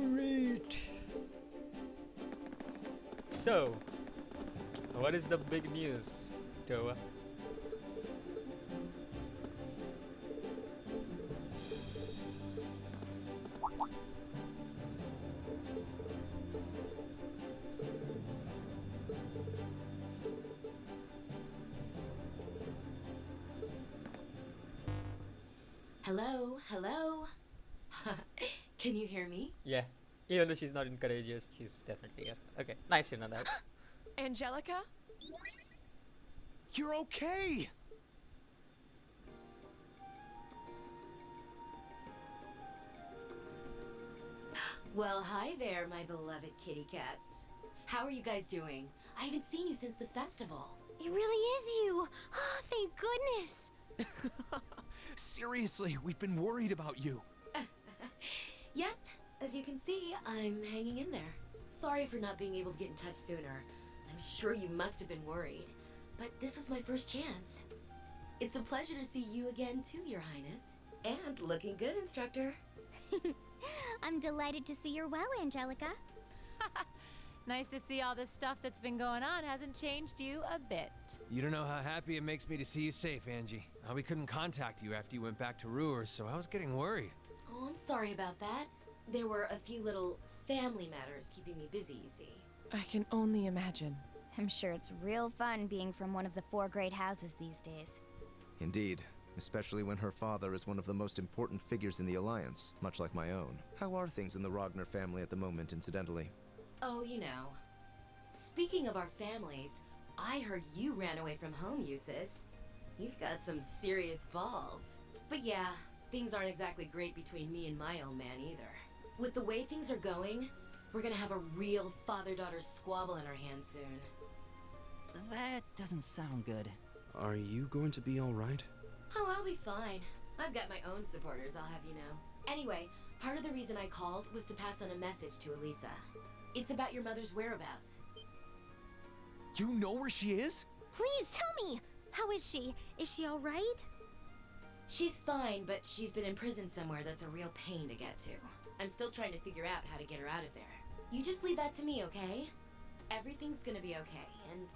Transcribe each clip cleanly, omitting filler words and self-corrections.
Alright. So, what is the big news, Toa? Hello, hello. Can you hear me? Yeah, even though she's not courageous, she's definitely here. Okay, nice to know that. Angelica? You're okay! Well, hi there, my beloved kitty cats. How are you guys doing? I haven't seen you since the festival. It really is you! Oh, thank goodness! Seriously, we've been worried about you. Yep, as you can see, I'm hanging in there. Sorry for not being able to get in touch sooner. I'm sure you must have been worried, but this was my first chance. It's a pleasure to see you again too, Your Highness. And looking good, Instructor. I'm delighted to see you're well, Angelica. Nice to see all this stuff that's been going on hasn't changed you a bit. You don't know how happy it makes me to see you safe, Angie. We couldn't contact you after you went back to Ruhr, so I was getting worried. Oh, I'm sorry about that. There were a few little family matters keeping me busy, you see. I can only imagine. I'm sure it's real fun being from one of the 4 great houses these days. Indeed, especially when her father is one of the most important figures in the Alliance, much like my own. How are things in the Ragnar family at the moment, incidentally? Oh, you know. Speaking of our families, I heard you ran away from home, Eustace. You've got some serious balls. But yeah, things aren't exactly great between me and my old man either. With the way things are going, we're gonna have a real father-daughter squabble in our hands soon. That doesn't sound good. Are you going to be alright? Oh, I'll be fine. I've got my own supporters, I'll have you know. Anyway, part of the reason I called was to pass on a message to Elisa. It's about your mother's whereabouts. You know where she is? Please tell me! How is she? Is she alright? She's fine, but she's been in prison somewhere that's a real pain to get to. I'm still trying to figure out how to get her out of there. You just leave that to me, okay? Everything's gonna be okay, and...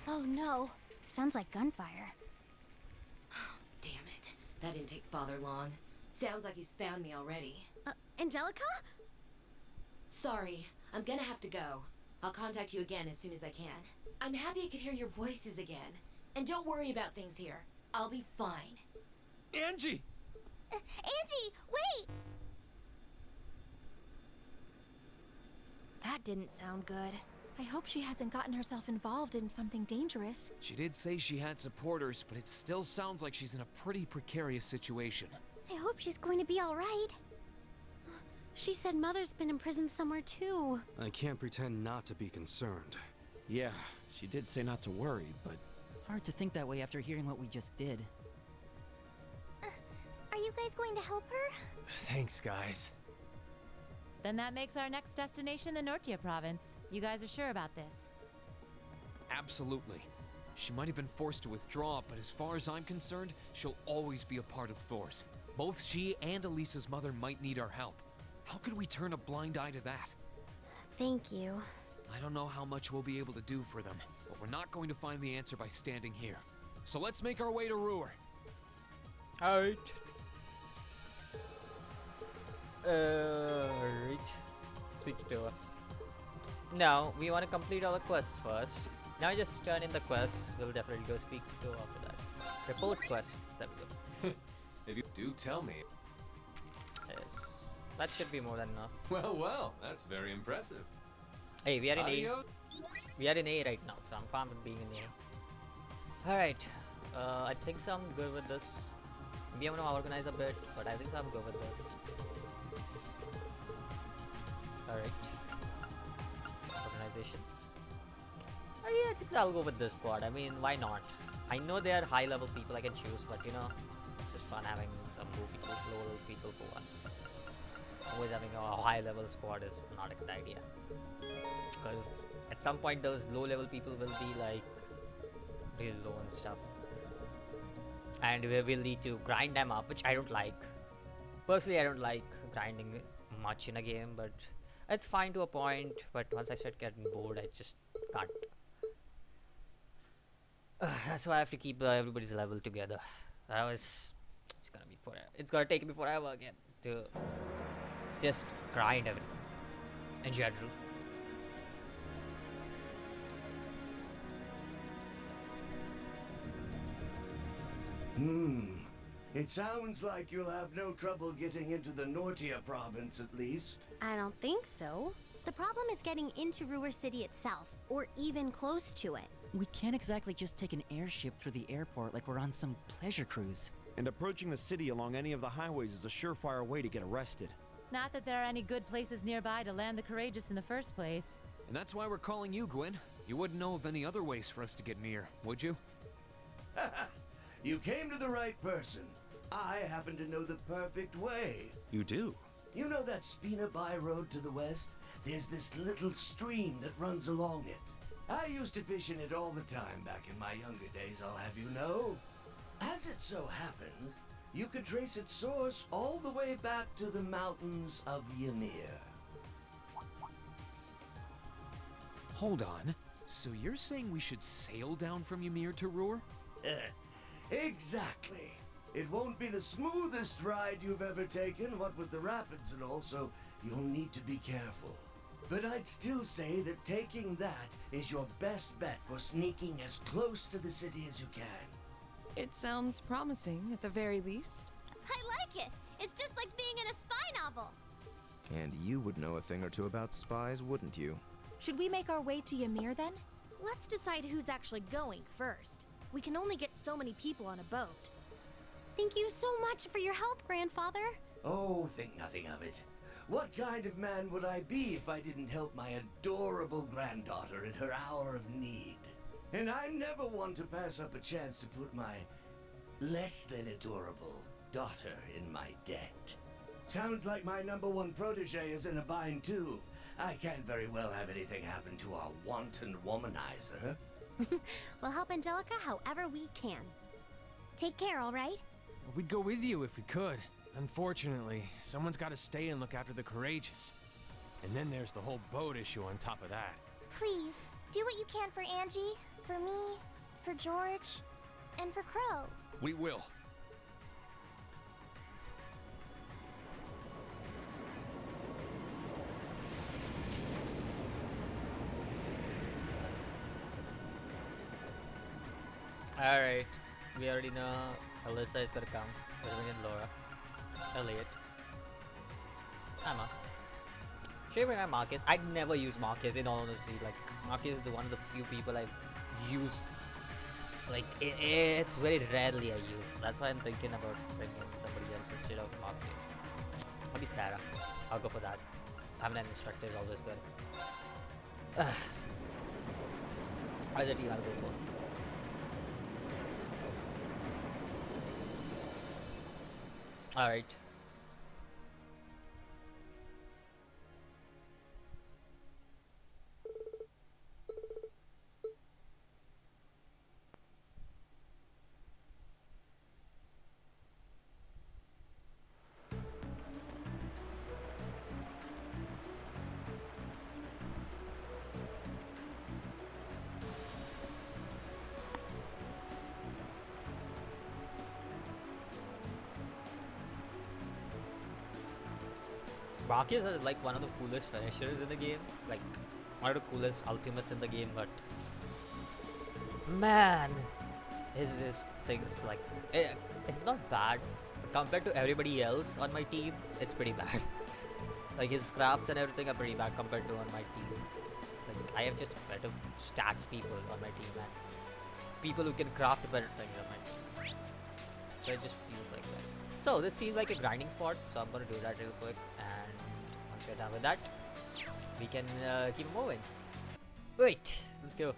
Oh no. Sounds like gunfire. Damn it. That didn't take Father long. Sounds like he's found me already. Angelica? Sorry, I'm gonna have to go. I'll contact you again as soon as I can. I'm happy I could hear your voices again. And don't worry about things here. I'll be fine. Angie! Angie, wait! That didn't sound good. I hope she hasn't gotten herself involved in something dangerous. She did say she had supporters, but it still sounds like she's in a pretty precarious situation. I hope she's going to be alright. She said Mother's been in prison somewhere too. I can't pretend not to be concerned. Yeah, she did say not to worry, but... Hard to think that way after hearing what we just did. Are you guys going to help her? Thanks, guys. Then that makes our next destination the Nortia province. You guys are sure about this? Absolutely. She might have been forced to withdraw, but as far as I'm concerned, she'll always be a part of Thor's. Both she and Elisa's mother might need our help. How could we turn a blind eye to that? Thank you. I don't know how much we'll be able to do for them, but we're not going to find the answer by standing here. So let's make our way to Ruhr. Alright. Alright. Speak to Toa. Now, we want to complete all the quests first. Now just turn in the quests. We'll definitely go speak to Toa after that. Report quests. There we go. If you do tell me. Yes. That should be more than enough. Well, that's very impressive. Hey, we are in A. Adios. We are in A right now, so I'm fine with being in A. Alright. I think so I'm good with this. Maybe I'm gonna organize a bit, but I think so I'm good with this. Alright. Organization. Yeah, I think so I'll go with this squad. I mean, why not? I know they are high level people I can choose, but you know, it's just fun having some low level people for once. Always having a high level squad is not a good idea. Because at some point those low level people will be like real low and stuff. And we will need to grind them up, which I don't like. Personally, I don't like grinding much in a game, but it's fine to a point. But once I start getting bored, I just can't. That's why I have to keep everybody's level together. Otherwise, it's gonna be forever. It's gonna take me forever again to just grind everything in general. It sounds like you'll have no trouble getting into the Nortia province, at least. I don't think so. The problem is getting into Ruhr City itself, or even close to it. We can't exactly just take an airship through the airport like we're on some pleasure cruise. And approaching the city along any of the highways is a surefire way to get arrested. Not that there are any good places nearby to land the courageous in the first place. And that's why we're calling you, Gwyn. You wouldn't know of any other ways for us to get near, would you? You came to the right person. I happen to know the perfect way. You do? You know that Spina By road to the west? There's this little stream that runs along it. I used to fish in it all the time back in my younger days, I'll have you know. As it so happens, you could trace its source all the way back to the mountains of Ymir. Hold on. So you're saying we should sail down from Ymir to Ruhr? Exactly. It won't be the smoothest ride you've ever taken, what with the rapids and all, so you'll need to be careful. But I'd still say that taking that is your best bet for sneaking as close to the city as you can. It sounds promising, at the very least. I like it! It's just like being in a spy novel! And you would know a thing or two about spies, wouldn't you? Should we make our way to Ymir then? Let's decide who's actually going first. We can only get so many people on a boat. Thank you so much for your help, Grandfather. Oh, think nothing of it. What kind of man would I be if I didn't help my adorable granddaughter in her hour of need? And I never want to pass up a chance to put my less than adorable daughter in my debt. Sounds like my #1 protege is in a bind too. I can't very well have anything happen to our wanton womanizer. We'll help Angelica however we can. Take care, all right? We'd go with you if we could. Unfortunately, someone's got to stay and look after the courageous. And then there's the whole boat issue on top of that. Please, do what you can for Angie, for me, for George, and for Crow. We will. Alright, we already know Alyssa is gonna come. Erebonia and Laura. Elliot. Emma. Should I bring out Marcus? I'd never use Marcus in all honesty. Like, Marcus is one of the few people I've used. Like, it's very rarely I use. That's why I'm thinking about bringing somebody else instead of Marcus. Maybe Sarah. I'll go for that. Having an instructor is always good. Other team I'll go for. Alright. Marcus is like one of the coolest finishers in the game, like one of the coolest ultimates in the game, but man, his things like it's not bad, but compared to everybody else on my team, it's pretty bad. Like his crafts and everything are pretty bad compared to on my team. Like I have just better stats people on my team and people who can craft better things on my team. So it just feels like that. So this seems like a grinding spot, so I'm gonna do that real quick, and once we're done with that, we can keep moving. Wait, let's go.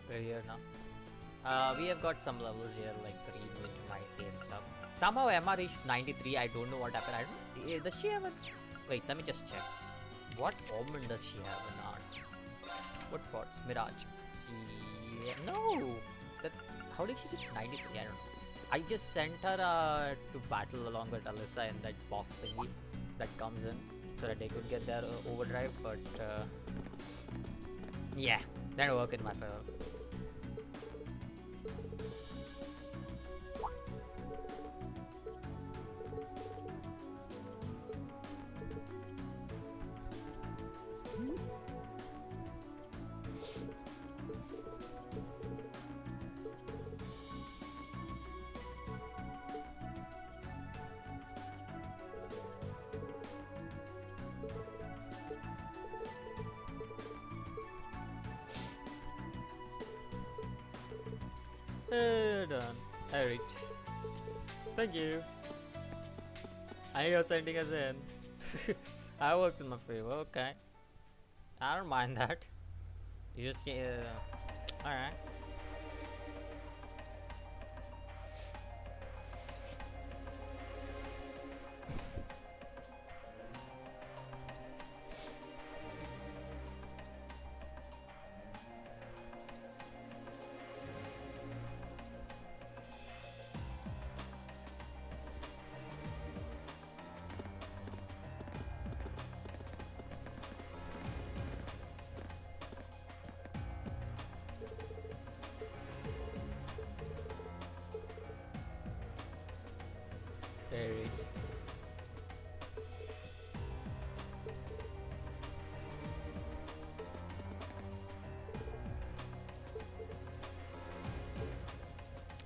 We're here now. We have got some levels here, like Rean going to 90 and stuff. Somehow Emma reached 93. I don't know what happened. I don't. Does she have a? Wait, let me just check. What omen does she have in arts? What pots? Mirage. Yeah, no. That. How did she get 93? I don't know. I just sent her to battle along with Alyssa in that box thingy that comes in so that they could get their overdrive, but yeah, that didn't work in my favor. Done. Alright. Thank you. And you're sending us in. That works in my favor, okay. I don't mind that. You just alright. Alright.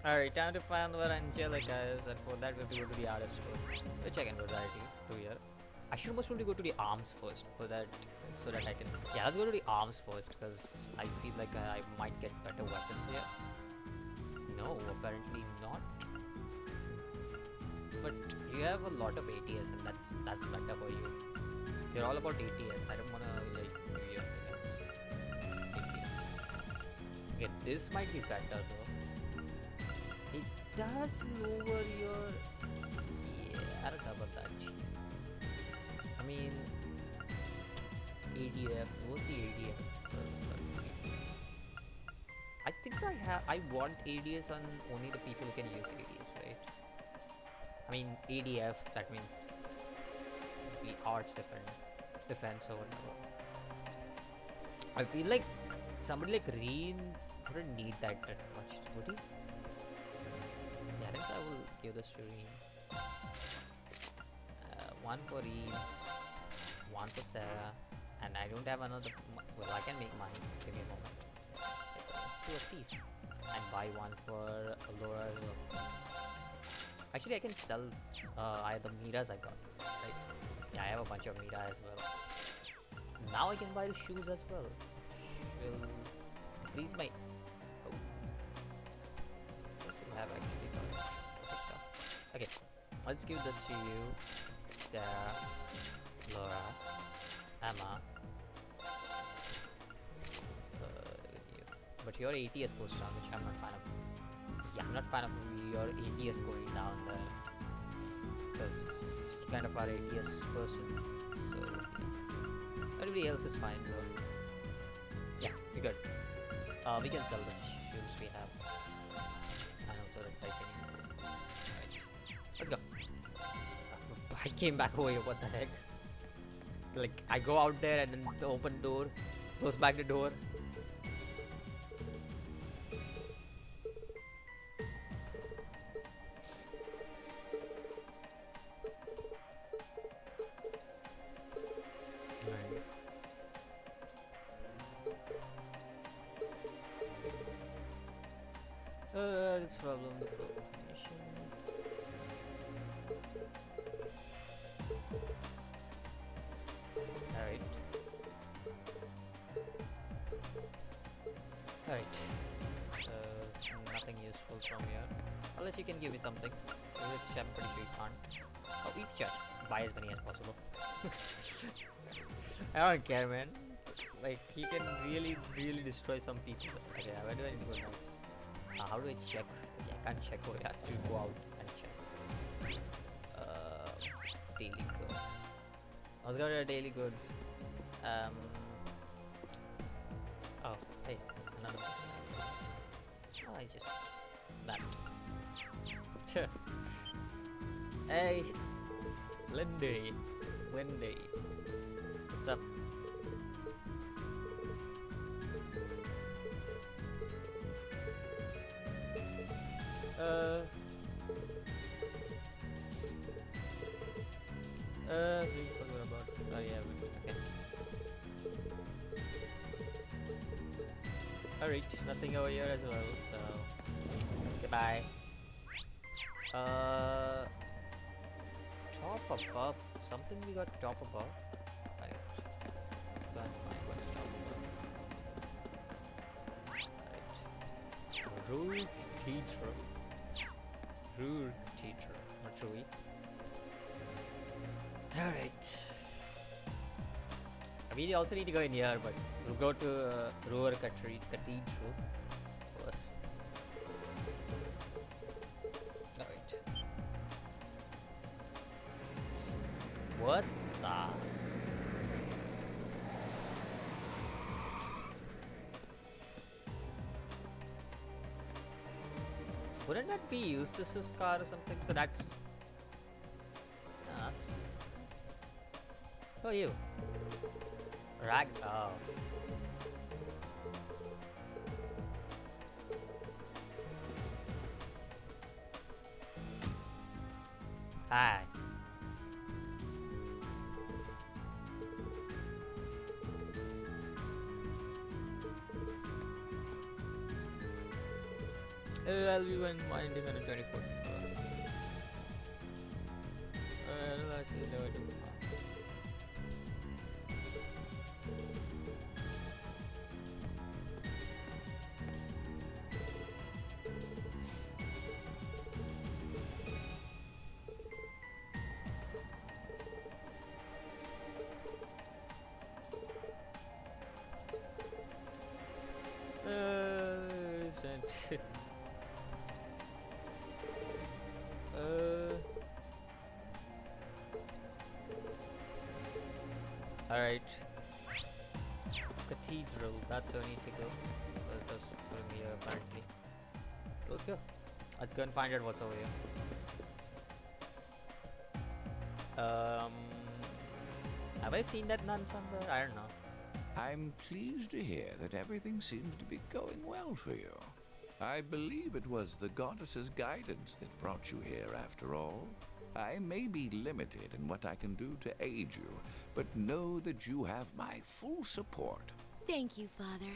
Alright, time to find where Angelica is, and for that we have to go to the artist store, which I can go directly to here. I should most probably go to the arms first, for that, so that I can. Yeah, let's go to the arms first, because I feel like I might get better weapons here. No, apparently not. But you have a lot of ATS, and that's better for you. You're all about ATS. I don't wanna like give you anything else. Okay, this might be better though. It does lower your. Yeah, I don't know about that. I mean, ADF. What's the ADF? I think so. I want ADS on only the people who can use ADS, right? I mean ADF, that means the arts defense or whatever. I feel like somebody like Rean wouldn't need that much, would he? Yeah, I think so. I will give this to Rean. One for Rean, one for Sarah, and I don't have another. Well, I can make money. Give me a moment. Two of these, and buy one for Laura as well. Actually, I can sell the Miras I got, right? Yeah, I have a bunch of Mira as well. Now I can buy the shoes as well. Will increase my. Oh, this will have actually got stuff. Okay, let's give this to you, Sarah, Laura, Emma. But your ATS goes down, which I'm not fan of. Yeah, I'm not fan of your ATS going down there, because you kind of are ATS person. So yeah. Everybody else is fine though. Yeah, we're good. We can sell the shoes we have. And also the titanium. Alright, let's go. I came back over here. What the heck? Like I go out there and then the open door, close back the door. This problem with coordination. Alright. So nothing useful from here. Unless you can give me something. Which I'm pretty sure you can't. Oh, eat church. Buy as many as possible. I don't care, man. Like, he can really destroy some people. Okay, where do I need to go next? How do I check? Yeah, I can't check. Oh, I have to go out and check. Daily goods. Let's go to the daily goods. Oh, hey, another person. Oh, I just that. Hey, Lindy. Lindy. What's up? We forgot about. Oh yeah, okay. Alright, nothing over here as well, so goodbye. Top above. Something we got top above. Right. Can't find what's top above. Right. Rule Cathedral. Rule Cathedral. Not Rui. Alright. We also need to go in here, but we'll go to Ruhr Cathedral first. Alright. What the? Wouldn't that be Eustace's car or something? So that's... that's... Who are you? Rag... oh. Hi. I'll be minding on the 24th. I see no idea. Alright. Cathedral, that's where I need to go. That's from here apparently. So let's go. Let's go and find out what's over here. Have I seen that nun somewhere? I don't know. I'm pleased to hear that everything seems to be going well for you. I believe it was the goddess's guidance that brought you here after all. I may be limited in what I can do to aid you, but know that you have my full support. Thank you, Father.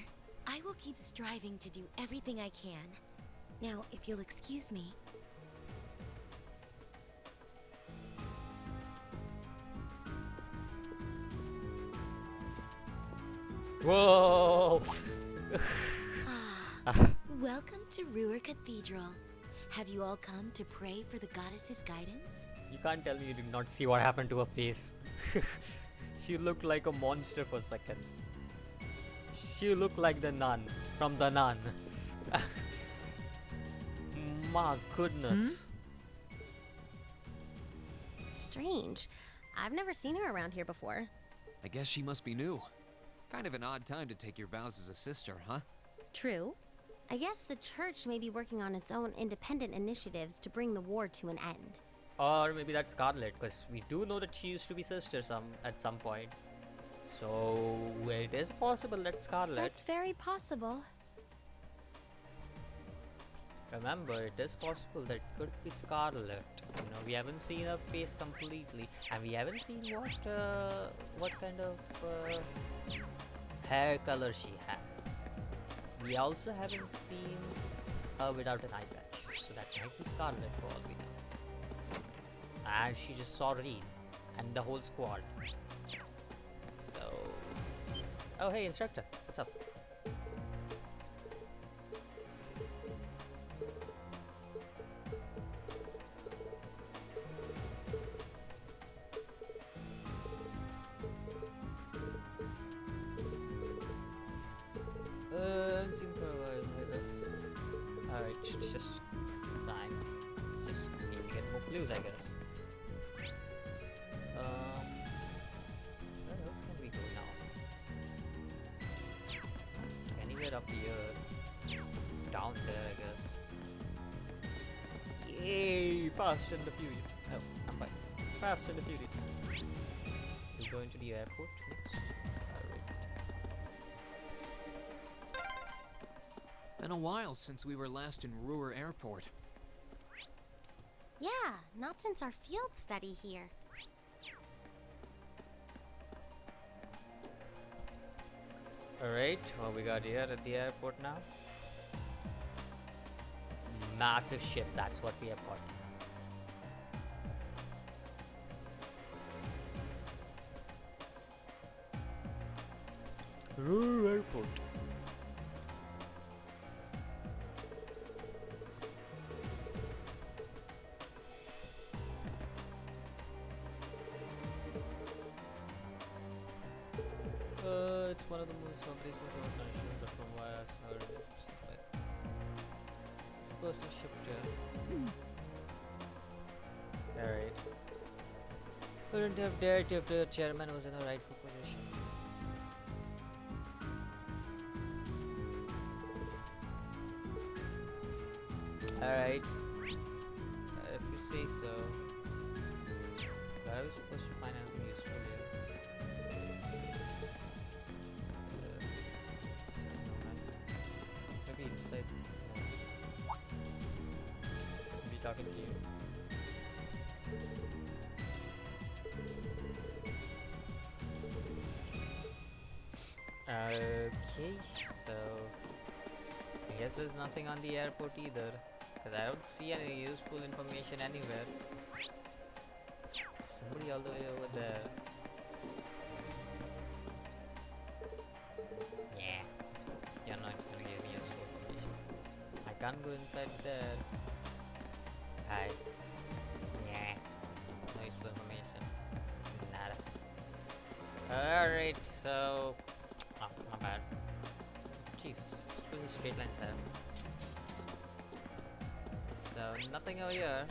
I will keep striving to do everything I can. Now, if you'll excuse me. Whoa! Welcome to Ruhr Cathedral. Have you all come to pray for the goddess's guidance? You can't tell me you did not see what happened to her face. She looked like a monster for a second. She looked like the nun from the Nun. My goodness. Strange. I've never seen her around here before. I guess she must be new. Kind of an odd time to take your vows as a sister, huh? True. I guess the church may be working on its own independent initiatives to bring the war to an end. Or maybe that's Scarlet, because we do know that she used to be sisters at some point. So it is possible that Scarlet... That's very possible. Remember, it is possible that it could be Scarlet. You know, we haven't seen her face completely, and we haven't seen what kind of hair color she has. We also haven't seen her without an eye patch, so that might be Scarlet for all we know. And she just saw Rean and the whole squad. So, oh hey, instructor, what's up? Alright, it's just time. Just need to get more clues, I guess. Where else can we go now? Anywhere up here. Down there, I guess. Yay! Fast and the Furious. Oh, I'm Fast and the Furious. We go into the airport next. Alright. Been a while since we were last in Ruhr Airport. Yeah, not since our field study here. Alright, what we got here at the airport now? Massive ship, that's what we have got. Ruhr Airport. It's one of the most operational organizations, but from what I've heard, it's like this person shipped Alright. Couldn't have dared if the chairman was in a rightful position. Alright. If you say so. But I was supposed to find anything useful here. Maybe inside. Maybe talking to you. Okay, so I guess there's nothing on the airport either, because I don't see any useful information anywhere. Somebody all the way over there. Yeah, you're not gonna give me useful information. I can't go inside there. Hi. Yeah, no useful information. Nada. Alright, so oh, my bad. Jeez, it's really straight lines there. So nothing over here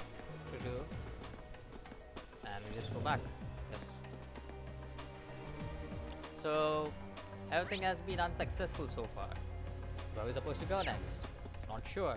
to do. And we just go back. Yes. So everything has been unsuccessful so far. Where are we supposed to go next? Not sure.